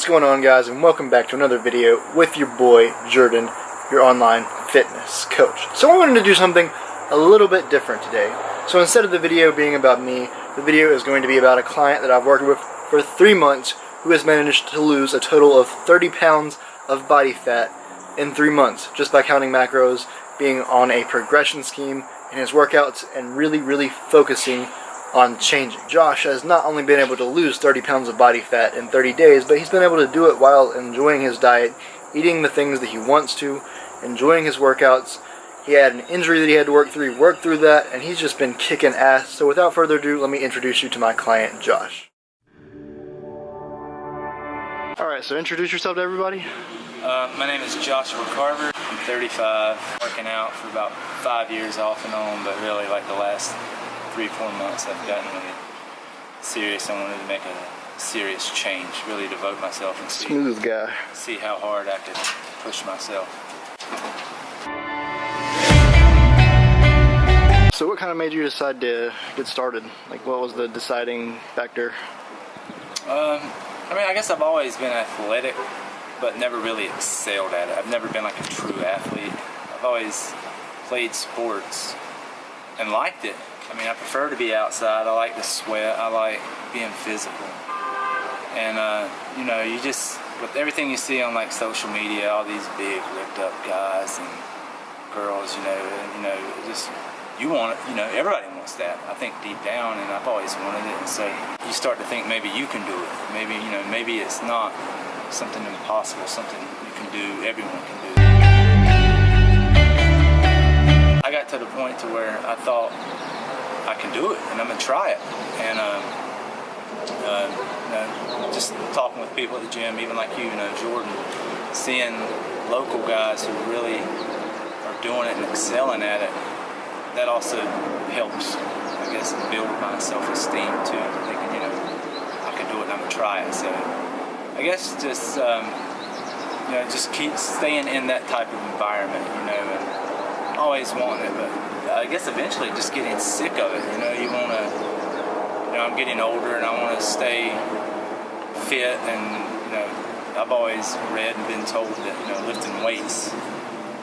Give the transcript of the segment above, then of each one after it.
What's going on, guys, and welcome back to another video with your boy Jordan, your online fitness coach. So I wanted to do something a little bit different today. So instead of the video being about me, the video is going to be about a client that I've worked with for 3 months who has managed to lose a total of 30 pounds of body fat in 3 months just by counting macros, being on a progression scheme in his workouts, and really focusing on changing. Josh has not only been able to lose 30 pounds of body fat in 30 days, but he's been able to do it while enjoying his diet, eating the things that he wants to, enjoying his workouts. He had an injury that he had to work through. He worked through that, and he's just been kicking ass. So without further ado, let me introduce you to my client, Josh. Alright, so introduce yourself to everybody. My name is Joshua Carver. I'm 35, working out for about 5 years off and on, but really like the last 3-4 months I've gotten really serious. I wanted to make a serious change, really devote myself and Smooth guy. See how hard I could push myself. So what kind of made you decide to get started? Like, what was the deciding factor? I mean, I guess I've always been athletic, but never really excelled at it. I've never been like a true athlete. I've always played sports and liked it. I mean, I prefer to be outside. I like to sweat. I like being physical. And, you know, you just, with everything you see on like social media, all these big ripped up guys and girls, you know, just, you want it, you know, everybody wants that. I think deep down, and I've always wanted it. And so you start to think maybe you can do it. Maybe, you know, maybe it's not something impossible, something you can do, everyone can do. I got to the point to where I thought I can do it, and I'm gonna try it. And you know, just talking with people at the gym, even like you know, Jordan, seeing local guys who really are doing it and excelling at it, that also helps, I guess, build my self-esteem too. Thinking, you know, I can do it and I'm gonna try it. So I guess just you know, just keep staying in that type of environment, you know, and always wanting it, but I guess eventually just getting sick of it. You know, you wanna, you know, I'm getting older and I wanna stay fit, and you know, I've always read and been told that, you know, lifting weights,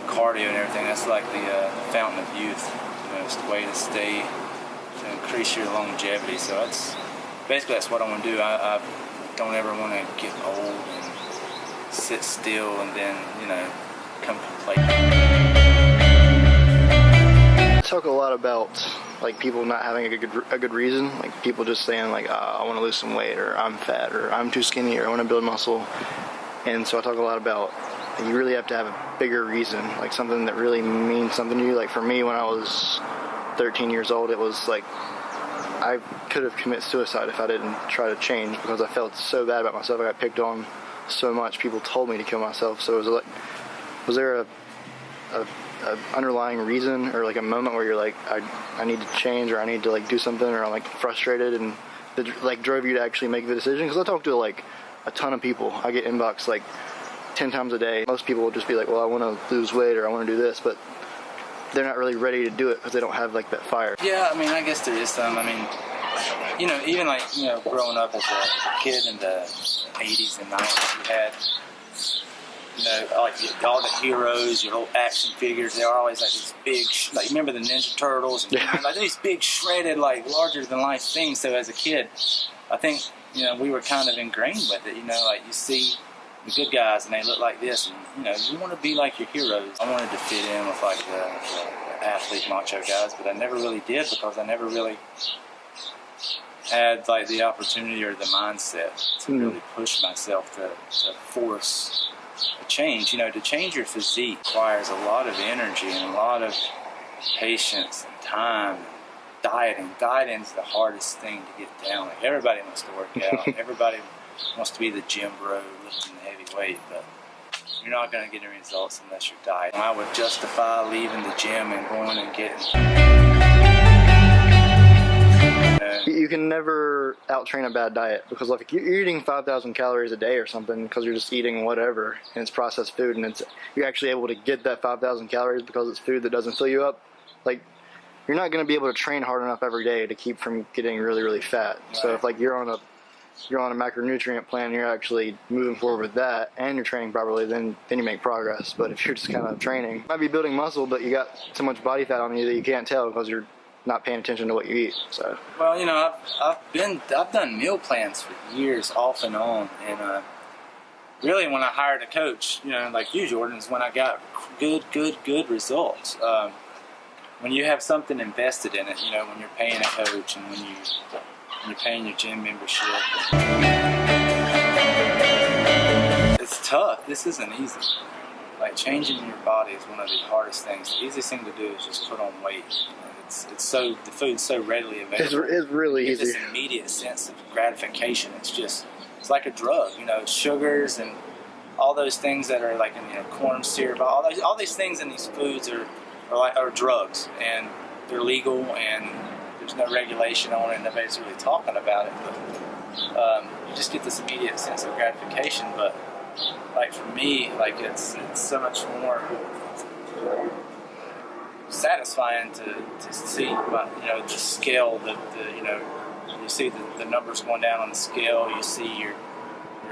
cardio and everything, that's like the fountain of youth. You know, it's the way to stay, to increase your longevity. So that's basically what I want to do. I don't ever want to get old and sit still and then, you know, come complacent. Talk a lot about like people not having a good reason, like people just saying like, I want to lose some weight, or I'm fat, or I'm too skinny, or I want to build muscle. And so I talk a lot about you really have to have a bigger reason, like something that really means something to you. Like for me, when I was 13 years old, it was like I could have committed suicide if I didn't try to change, because I felt so bad about myself. I got picked on so much. People told me to kill myself. So it was like, was there a underlying reason, or like a moment where you're like, I need to change, or I need to like do something, or I'm like frustrated, and that like drove you to actually make the decision? Because I talk to like a ton of people. I get inbox like 10 times a day. Most people will just be like, well, I want to lose weight, or I want to do this, but they're not really ready to do it because they don't have like that fire. Yeah, I mean, I guess there is some. I mean, you know, even like, you know, growing up as a kid in the 80s and 90s, you had, you know, like all the heroes, your old action figures. They are always like these big, like, remember the Ninja Turtles? And, Yeah. like these big shredded, like larger than life things. So as a kid, I think, you know, we were kind of ingrained with it. You know, like you see the good guys and they look like this, and you know, you want to be like your heroes. I wanted to fit in with like the athlete macho guys, but I never really did, because I never really had like the opportunity or the mindset to really push myself to force a change. You know, to change your physique requires a lot of energy and a lot of patience and time. Dieting's the hardest thing to get down. Like, everybody wants to work out. Everybody wants to be the gym bro lifting the heavy weight, but you're not going to get any results unless you're dieting. I would justify leaving the gym and going and getting... You can never out-train a bad diet, because like if you're eating 5,000 calories a day or something because you're just eating whatever and it's processed food, and you're actually able to get that 5,000 calories because it's food that doesn't fill you up, like you're not going to be able to train hard enough every day to keep from getting really fat. Right. So if like you're on a you're on a macronutrient plan, you're actually moving forward with that, and you're training properly, then you make progress. But if you're just kind of training, you might be building muscle, but you got so much body fat on you that you can't tell because you're not paying attention to what you eat. So, well, you know, I've done meal plans for years, off and on, and really, when I hired a coach, you know, like you, Jordan, is when I got good results. When you have something invested in it, you know, when you're paying a coach and when you're paying your gym membership, it's tough. This isn't easy. Like, changing your body is one of the hardest things. The easiest thing to do is just put on weight. The food's so readily available. It's really easy. It's this immediate sense of gratification. It's like a drug, you know, sugars and all those things that are like in, you know, corn syrup. All these things in these foods are drugs, and they're legal, and there's no regulation on it, and nobody's really talking about it. But you just get this immediate sense of gratification. But like for me, like it's so much more satisfying to see, you know, the scale, you know, you see the numbers going down on the scale, you see your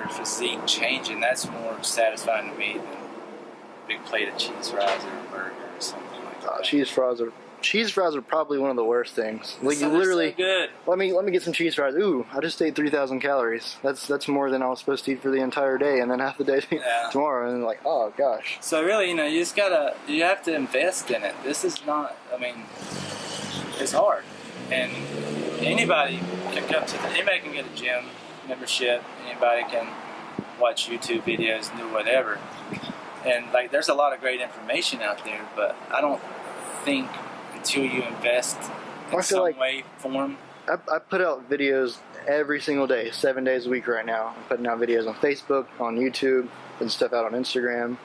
physique changing. That's more satisfying to me than a big plate of cheese fries or a burger or something like that. Cheese fries are probably one of the worst things. Like, you literally, so good. Let me get some cheese fries. Ooh, I just ate 3,000 calories. That's more than I was supposed to eat for the entire day, and then half the day tomorrow. And like, oh gosh. So really, you know, you have to invest in it. This is not. I mean, it's hard, and anybody can get a gym membership. Anybody can watch YouTube videos and do whatever. And like, there's a lot of great information out there, but I don't think until you invest in some way, form. I put out videos every single day, 7 days a week right now. I'm putting out videos on Facebook, on YouTube, and stuff out on Instagram.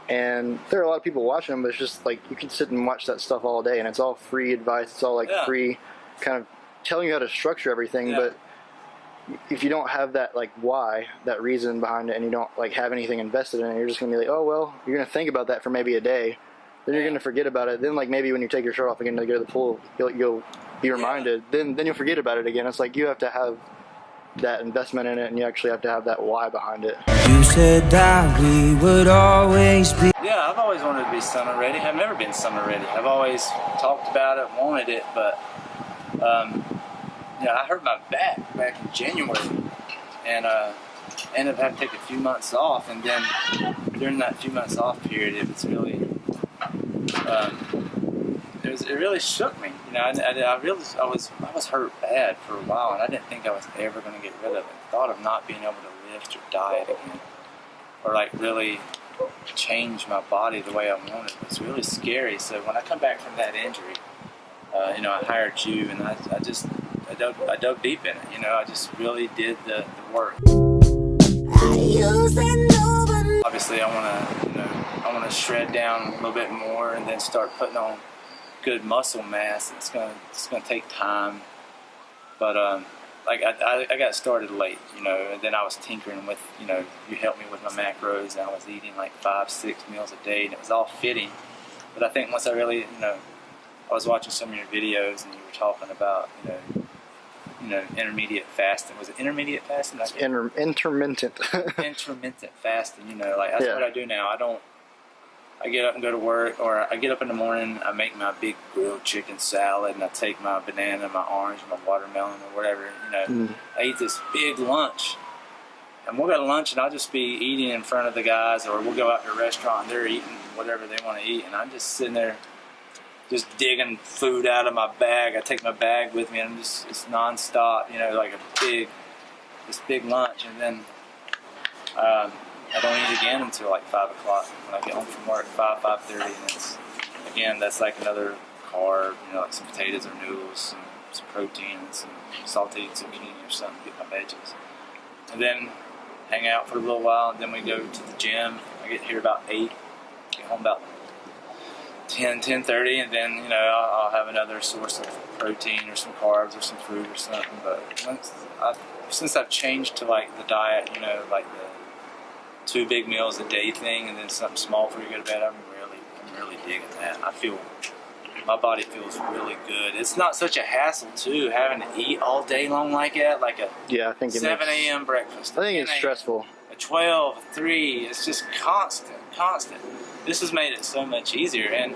And there are a lot of people watching them, but it's just like, you can sit and watch that stuff all day, and it's all free advice. It's all like free, kind of telling you how to structure everything. But if you don't have that like why, that reason behind it, and you don't like have anything invested in it, you're just gonna be like, oh well, you're gonna think about that for maybe a day. Then you're gonna forget about it. Then like maybe when you take your shirt off again to go to the pool, you'll be reminded. Then you'll forget about it again. It's like you have to have that investment in it, and you actually have to have that why behind it. You said that we would always be. Yeah, I've always wanted to be summer ready. I've never been summer ready. I've always talked about it, wanted it, but I hurt my back in January, and ended up having to take a few months off. And then during that few months off period, it was really it really shook me. You know, I was hurt bad for a while, and I didn't think I was ever going to get rid of it. The thought of not being able to lift or diet again, or like really change my body the way I wanted, was really scary. So when I come back from that injury, I hired you, and I dug deep in it. You know, I just really did the work. Obviously, I want to shred down a little bit more, and then start putting on good muscle mass. It's gonna take time, but I got started late, and then I was tinkering with, you helped me with my macros, and I was eating like 5-6 meals a day, and it was all fitting. But I think once I really, I was watching some of your videos, and you were talking about, intermediate fasting. Was it intermediate fasting? Intermittent. Intermittent fasting. That's what I do now. I get up and go to work, or I get up in the morning, I make my big grilled chicken salad, and I take my banana, my orange, my watermelon, or whatever, I eat this big lunch. And we'll go to lunch, and I'll just be eating in front of the guys, or we'll go out to a restaurant, and they're eating whatever they want to eat, and I'm just sitting there, just digging food out of my bag. I take my bag with me, and it's nonstop, like this big lunch, and then I don't eat again until like 5 o'clock when I get home from work, 5:30, and that's like another carb, like some potatoes or noodles, some protein, and some sauteed zucchini or something to get my veggies. And then hang out for a little while, and then we go to the gym. I get here about 8, get home about 10:30, and then I'll have another source of protein or some carbs or some fruit or something. But since I've changed to like the diet, like the 2 big meals a day thing, and then something small before you go to bed, I'm really digging that. I feel my body feels really good. It's not such a hassle too, having to eat all day long like that, like a I think 7 a.m. breakfast. I think it's stressful. A 12, a 3. It's just constant. This has made it so much easier, and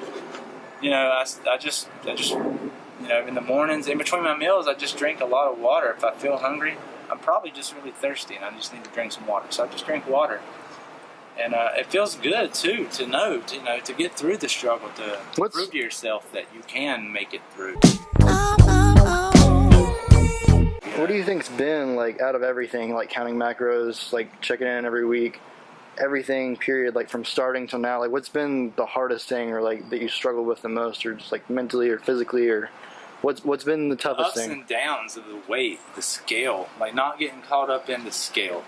you know, I just you know, in the mornings, in between my meals, I just drink a lot of water. If I feel hungry, I'm probably just really thirsty, and I just need to drink some water. So I just drink water. And it feels good too to know, to get through the struggle, to prove to yourself that you can make it through. What do you think's been like out of everything, like counting macros, like checking in every week, everything period, like from starting till now? Like, what's been the hardest thing, or like that you struggle with the most, or just like mentally or physically, or what's been the toughest thing? Ups and downs of the weight, the scale, like not getting caught up in the scale.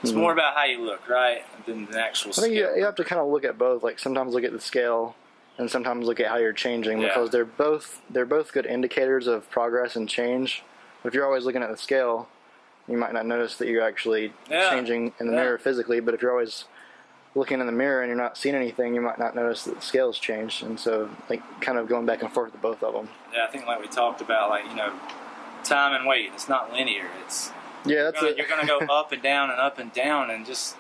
It's more about how you look, right, than the actual scale. I think you have to kind of look at both. Like sometimes look at the scale, and sometimes look at how you're changing, because they're both good indicators of progress and change. But if you're always looking at the scale, you might not notice that you're actually changing in the mirror physically. But if you're always looking in the mirror and you're not seeing anything, you might not notice that the scale's changed. And so, like, kind of going back and forth with both of them. Yeah, I think like we talked about, like, you know, time and weight. It's not linear. It's you're gonna go up and down and just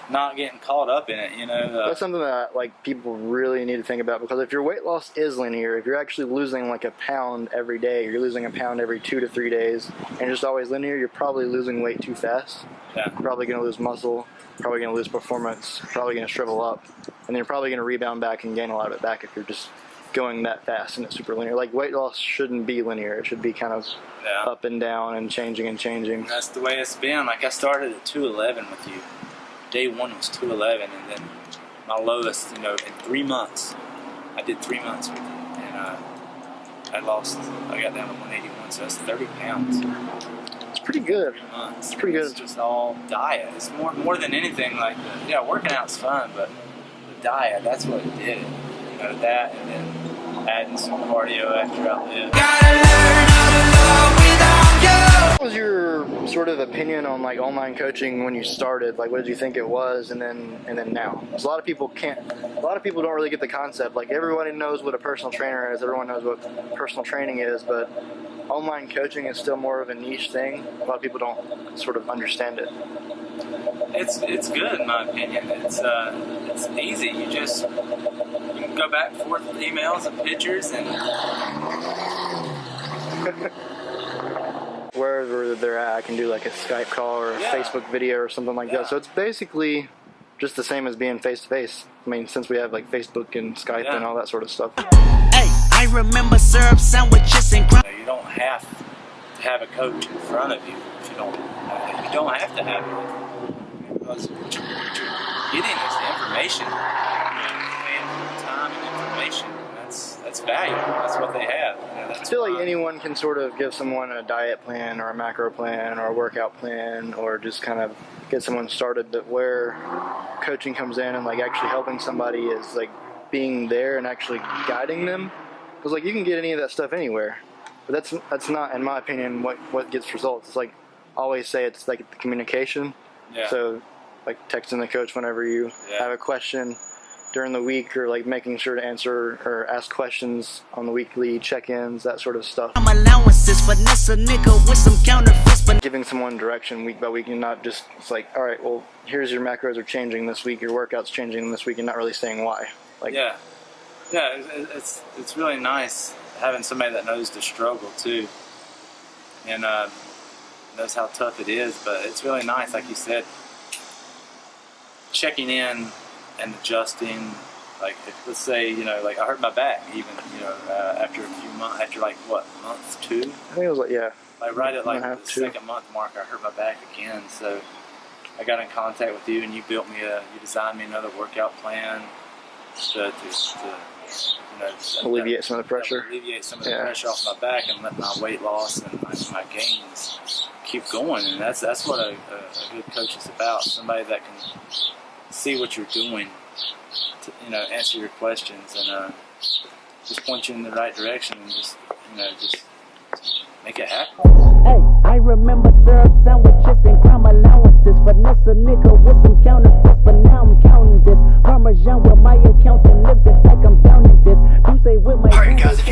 not getting caught up in it, you know. That's something that like people really need to think about, because if your weight loss is linear, if you're actually losing like a pound every day, you're losing a pound every 2 to 3 days, and just always linear, you're probably losing weight too fast. Yeah. You're probably going to lose muscle, probably going to lose performance, probably going to shrivel up, and then you're probably going to rebound back and gain a lot of it back if you're just going that fast and it's super linear. Like, weight loss shouldn't be linear. It should be kind of up and down and changing and changing. That's the way it's been. Like, I started at 211 with you. Day 1 was 211, and then my lowest, you know, in 3 months. I did 3 months with you, and I got down to 181, so that's 30 pounds. It's pretty good. 3 months. It's pretty good. It's just all diet. It's more than anything like working out's fun, but the diet, that's what it did. You know, that, and then adding some cardio after I lived. What was your sort of opinion on like online coaching when you started? Like, what did you think it was, and then now? Because a lot of people don't really get the concept. Like, everybody knows what a personal trainer is, everyone knows what personal training is, but online coaching is still more of a niche thing. A lot of people don't sort of understand it. It's good in my opinion. It's easy. You can go back and forth with emails and pictures and wherever they're at, I can do like a Skype call or a Facebook video or something like that. So it's basically just the same as being face to face. I mean, since we have like Facebook and Skype and all that sort of stuff. Hey, I remember syrup sandwiches and you don't have to have a coach in front of you. If you don't have to have it, because what you're getting is the information. And time and information. That's valuable. That's what they have. I feel like anyone can sort of give someone a diet plan or a macro plan or a workout plan, or just kind of get someone started. But where coaching comes in and like actually helping somebody is like being there and actually guiding them. Because like you can get any of that stuff anywhere, but that's not, in my opinion, what gets results. It's like I always say, it's like the communication. Yeah. So like texting the coach whenever you have a question during the week, or like making sure to answer or ask questions on the weekly check-ins, that sort of stuff. allowances, finesse a nigga with some counterfeits, but Giving someone direction week by week, and not just, it's like, all right, well, here's your macros are changing this week, your workouts changing this week, and not really saying why. Like, it's really nice having somebody that knows the struggle too, and knows how tough it is. But it's really nice, like you said, checking in and adjusting. Like, if, let's say, you know, like I hurt my back, even, you know, after a few months, after like what, month 2? I think it was like, like right at like the 2. 2nd month mark, I hurt my back again. So I got in contact with you, and you designed me another workout plan to you know, alleviate some of the pressure. Alleviate some of the pressure off my back and let my weight loss and my gains keep going. And that's what a good coach is about. Somebody that can see what you're doing, to, you know, answer your questions, and just point you in the right direction, and just make it happen. hey, I remember syrup sandwiches and crime allowances, finesse a nigga with some counterfeits, but now I'm counting this. Parmesan with my accountant lives, in fact I'm down in this. You say with my Alright guys, if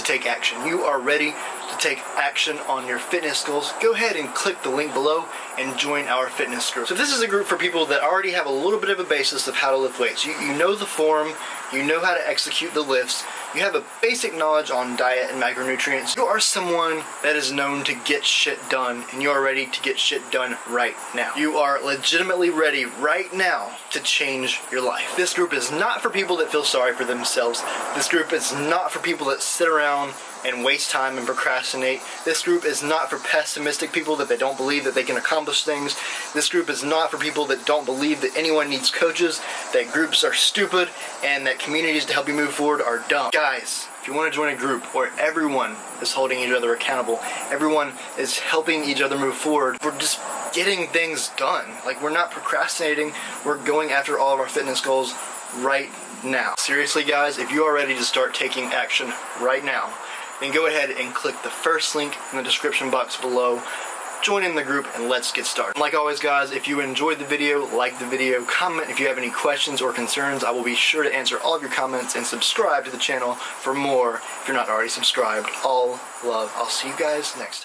to take action. You are ready to take action on your fitness goals. Go ahead and click the link below and join our fitness group. So this is a group for people that already have a little bit of a basis of how to lift weights. You know the form, you know how to execute the lifts, you have a basic knowledge on diet and macronutrients. You are someone that is known to get shit done, and you are ready to get shit done right now. You are legitimately ready right now to change your life. This group is not for people that feel sorry for themselves. This group is not for people that sit around and waste time and procrastinate. This group is not for pessimistic people that they don't believe that they can accomplish things. This group is not for people that don't believe that anyone needs coaches, that groups are stupid, and that communities to help you move forward are dumb. Guys, if you want to join a group where everyone is holding each other accountable, everyone is helping each other move forward, we're just getting things done. Like, we're not procrastinating, we're going after all of our fitness goals right now. Seriously guys, if you are ready to start taking action right now, then go ahead and click the first link in the description box below. Join in the group and let's get started. Like always guys, if you enjoyed the video, like the video, comment if you have any questions or concerns. I will be sure to answer all of your comments, and subscribe to the channel for more if you're not already subscribed. All love. I'll see you guys next time.